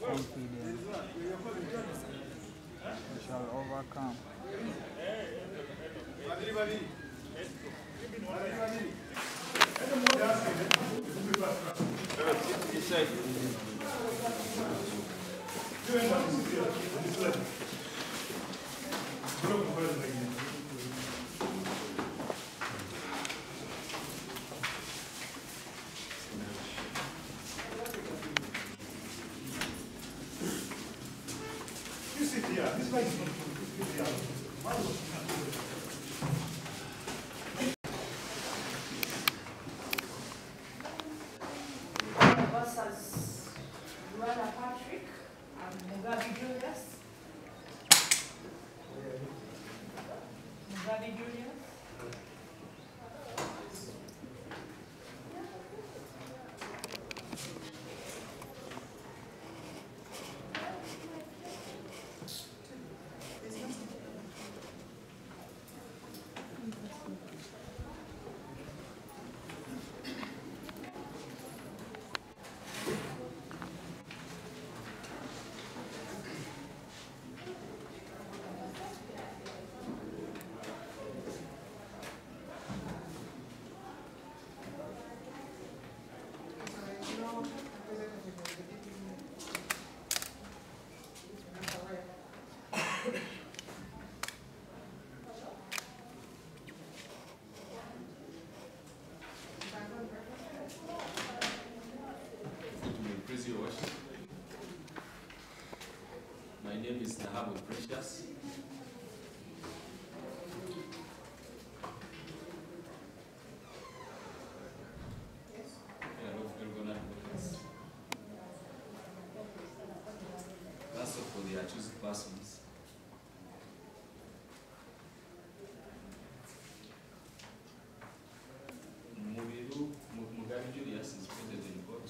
confidence, we shall overcome. Versus Luana Patrick and Mugabe Julius. Mugabe Julius. My name is Nahabo Precious. That's all for the accused persons. Mugabe Julius is present in court,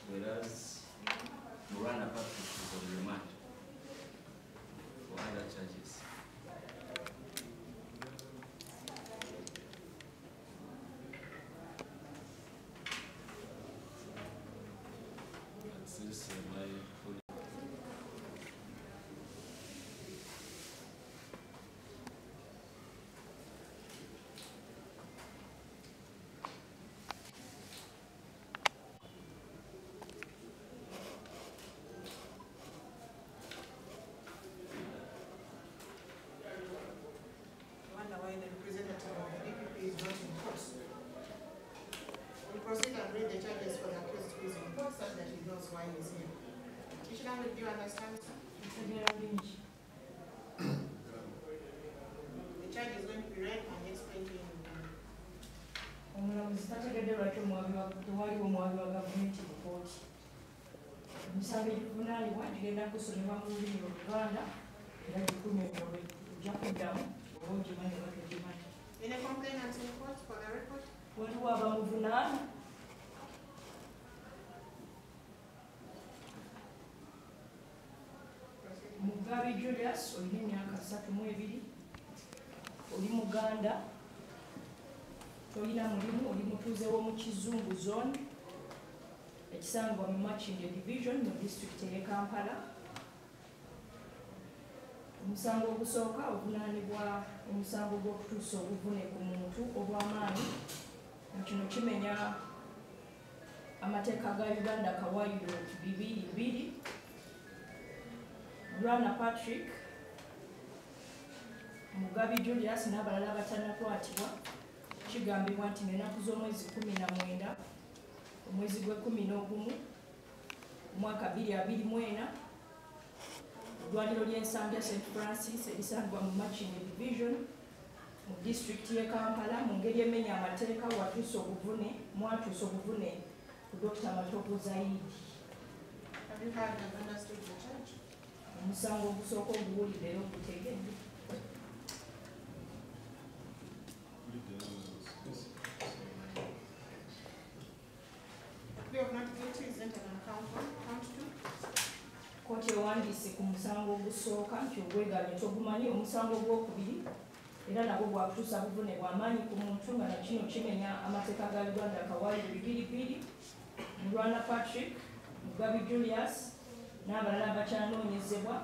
whereas Luana Patrick is on remand for other charges. That's this, my Proceed and read the charges for the accused who is in court such that he knows why he is here. Commissioner, do you understand, sir? The charge is going to be read and explained to you. Omulamuzi tategedde lwaki tewaliwo omwabi wa gavumenti mu kkooti. Emisango egivunaanibwa gigenda kusomebwa mu lulimi Oluganda era gikuumibwa ojja kuddamu oba ogimanyi oba togimanyi. Any complainants in court for the record? Waliwo abamuvunaana. Mugabe Julius olina emyaka 32, oli Muganda, tolina mulimu, oli mutuuze w'omu Kizungu zone, ekisangibwa mu Makindye division mu disitulikiti y'e Kampala. Omusango ogusooka ovunaanibwa omusango gw'okutuusa obuvune ku muntu obw'amaanyi. Kino kimenya amateeka ga Uganda kawaayiro 222. Luana Patrick, Mugabe Julius n'abalala abatannakwatibwa kigambibwa nti n'ennaku z'omwezi 19 omwezi gwe-11 omwaka 2024 eddwaliro ly'ensambi ya St. Francis erisangibwa mu Makindye division mu disitulikiti y'e Kampala mu ngeri emenya amateeka mwatuusa obuvune ku Dr. Matogo Zaidi. Have you heard and understood the charge? Omusango ogusooka oguwulire era ogutegedde. Plea of not guilty is entered on count 1, count 2. Kkooti ewandiise ku musango ogusooka nti ogwegaanye togumanyi. Omusango ogwokubiri era nagwo gwakutuusa buvune bw'amaanyi ku muntu nga nakino kimenya amateeka ga Uganda kawaayiro 222 mu Rwanda Patrick, Mugabi Julius, n'abalala abakyanoonyezebwa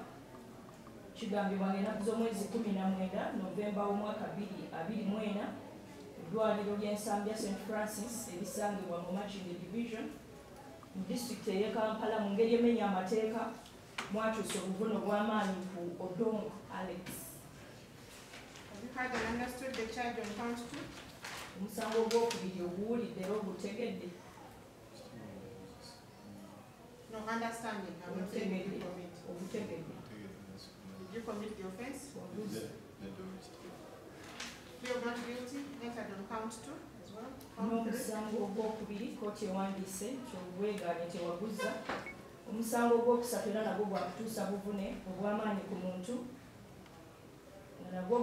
kigambibwa ng'ennaku z'omwezi 19 Novemba w'omwaka 2024 eddwaliro ly'ensambya St Francis erisangibwa mu Makindye Division mu disitulikiti ey'e Kampala mu ngeri emenya amateeka mwakyusa obuvuno bw'amaanyi ku Odongo Alex. Have you heard and understood the charge on count 2? Omusango ogwokubiri oguwulidde era ogutegedde. No, understanding. I'm not saying that you commit. Ogutegedde. Did you commit the offense? Wabuze. Plea of not guilty, entered on count 2 as well. Count 3. N'omusango ogwokubiri kkooti ewandiise kyobwegaanye tewaguzza. Omusango ogwokusatu era nagwo gwa kutuusa buvune obw'amaanyi ku muntu nga nagwo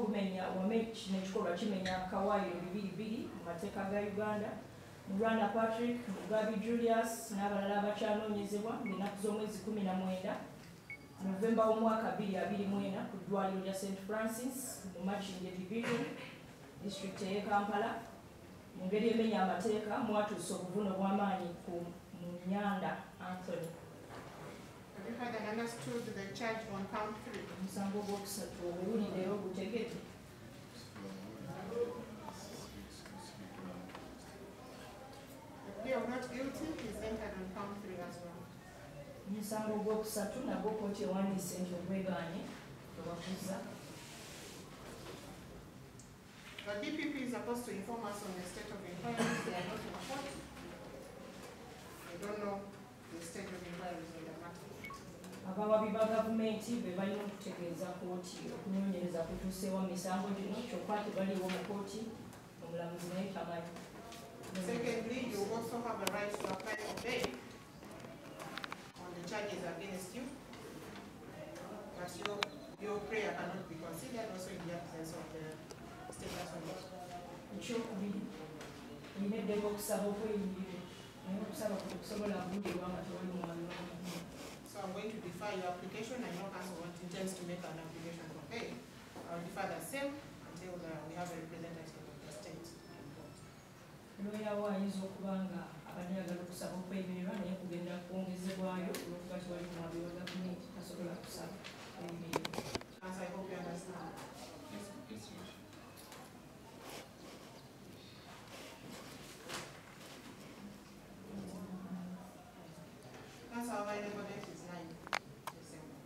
kino ekikolwa kimenya akawaayiro 22 mu mateeka ga Uganda. Mu Rwanda Patrick, Mugabi Julius n'abalala abakyanoonyezebwa ng'ennaku z'omwezi 19 Novemba w'omwaka 2024 ku ddwaliro lya St Francis mu Makindye Division disitulikiti ey'e Kampala mu ngeri emenya amateeka mwatuusa obuvuno bw'amaanyi ku Munyanda Anthony. Have you heard and understood the charge on count 3? Omusango ogwokusatu oguwulidde era ogutegedde. The plea of not guilty is entered on count 3 as well. Omusango ogwokusatu nagwo kkooti ewandiise nti obwegaanye tewaguzza. The DPP is supposed to inform us on the state of inquiries. They are not in court. I don't know the state of inquiries on the matter. Abawabi ba gavumenti be balina okutegeeza kkooti okunoonyereza kutuuseewa mu misango gino kyokka tebaliwo mu kkooti omulamuzi naye tamanyi. Secondly, you also have a right to apply for bail on the charges against you. But your prayer cannot be considered also in the absence of the state attorney. Ekyokubiri olina eddembe okusaba okweyingira naye okusaba kusobola kuwulirwa nga tewali mwami wa. So I'm going to defer your application. I know council intends to make an application for bail. I'll defer the same until we have a representative of the state. Looyawo ayinza okuba nga abadde ayagala okusaba okweyimirwa naye kugenda kwongezebwayo olw'okuba tewali mwami wa gavumenti tasobola kusaba okweyimirwa. As I hope you understand. That's our available date is 9 December.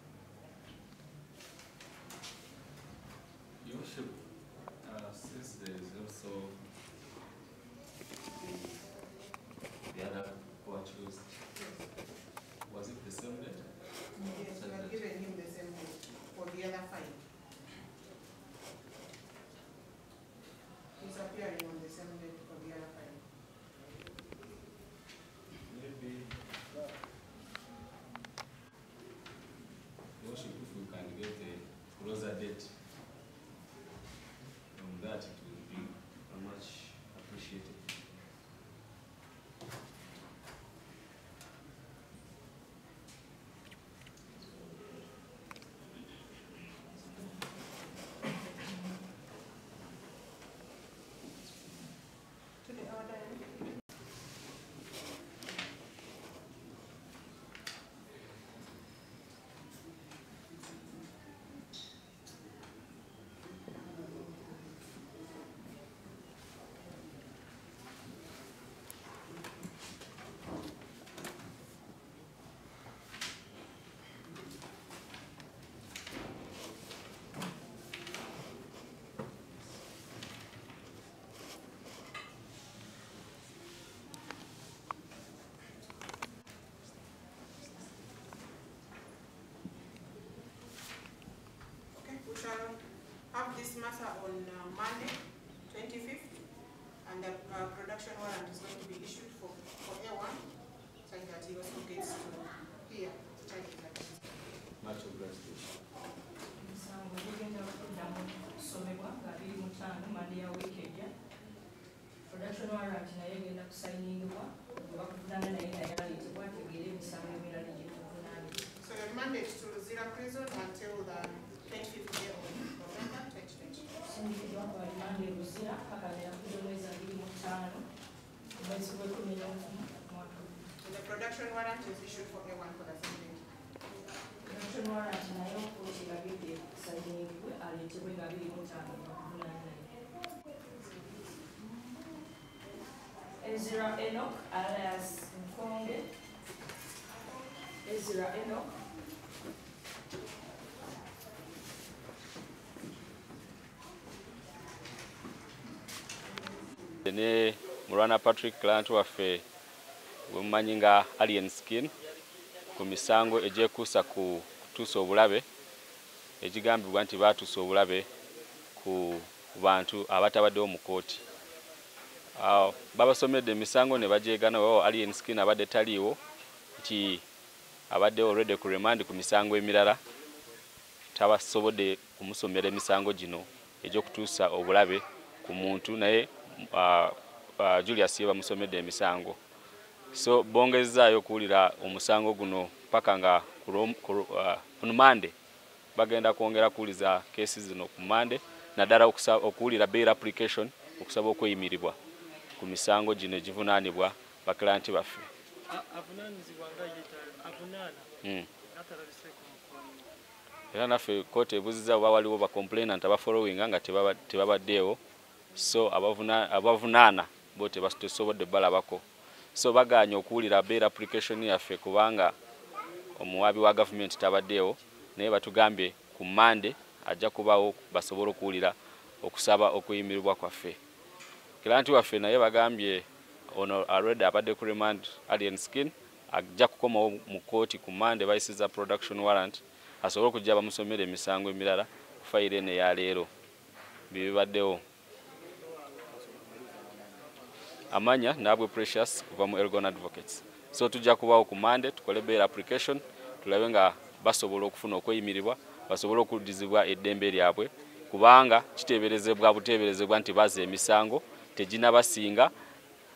Your worship, since there is also the other court used, was it the same date? Yes, we have given him the same date for the other file. He's appearing on the same date for the other file. Maybe. Your worship, if we can get a closer date from that, it will be much appreciated. To the order. We shall have this matter on Monday, 25th, and the production warrant is going to be issued for A1, so that he also gets to hear the charges against him. Much obliged. Emisango gigenda okuddamu okusomebwa nga 25 Mande ya wiiki ejja. Production warrant naye egenda kusayiningibwa bakuvunana naye naye aleetebwa ategeere emisango emirala egyekuvunaanibwa. So you're remanded to Zira prison until the 25th day of November 2020. Sindikiddwa ku alimanda e Buzira paka ennaku z'omwezi 25 omwezi gw'ekumi n'ogumu omwaka. So the production warrant is issued for A1 for the same thing. Production warrant nayo koti bagede sayingibwe aletebwe nga 25 Ezra Enoch alias Nkonge. Ezra Enoch. Ne Murwana Patrick client waffe gwemumanyi nga Alien Skin ku misango egyekuusa ku kutuusa obulabe egigambibwa nti baatuusa obulabe ku bantu abatabaddewo mu kooti. Babasomedde emisango ne bajeegana wao Alien Skin abadde taliiwo nti abadde already ku remand ku misango emirala tabasobodde kumusomera emisango gino egy'okutuusa obulabe ku muntu naye Julius yeba musomedde emisango. So bongezaayo okuwulira omusango guno paka nga ku Monday bagenda kwongera kuwuliza cases zino ku Monday naddala okuwulira bail application okusaba okweyimirirwa ku misango gino egivunaanibwa bakilanti baffe. Era naffe kooti ebuuziza oba waliwo ba complainant abafollowinga nga tebabaddeewo, so abavunaana bo tebasobodde balabako. So baganya okuwulira bail application yaffe kubanga omuwaabi wa government tabaddeewo, naye batugambye ku Monday ajja kubawo basobole okuwulira okusaba okuyimirirwa kwaffe. Kilanti waffe naye bagambye ono already abadde ku remand Alien Skin ajja kukomawo mu kooti ku Monday bayisiza production warrant asobole okujja bamusomera emisango emirala ku fayiro eno eya leero bibaddewo. Amanya Nabwe Precious kuva mu Elgon Advocates. So tujja kubawo ku Monday tukole bail application tulabe nga basobola okufuna okweyimirirwa basobola okuddizibwa eddembe lyabwe kubanga kiteeberezebwa buteeberezebwa nti baze emisango teginabasinga.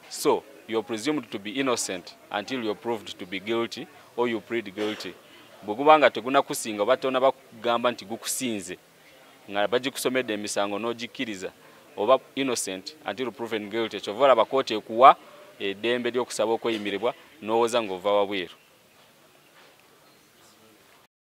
So you're presumed to be innocent until you're proved to be guilty or you plead guilty. Bwegubanga tegunakusinga oba tona bakugamba nti gukusinze nga bagikusomedde emisango n'ogikkiriza oba innocent until proven guilty, ekyovola bakooti ekuwa eddembe ly'okusaba okweyimirirwa n'owoza ng'ova wabweru.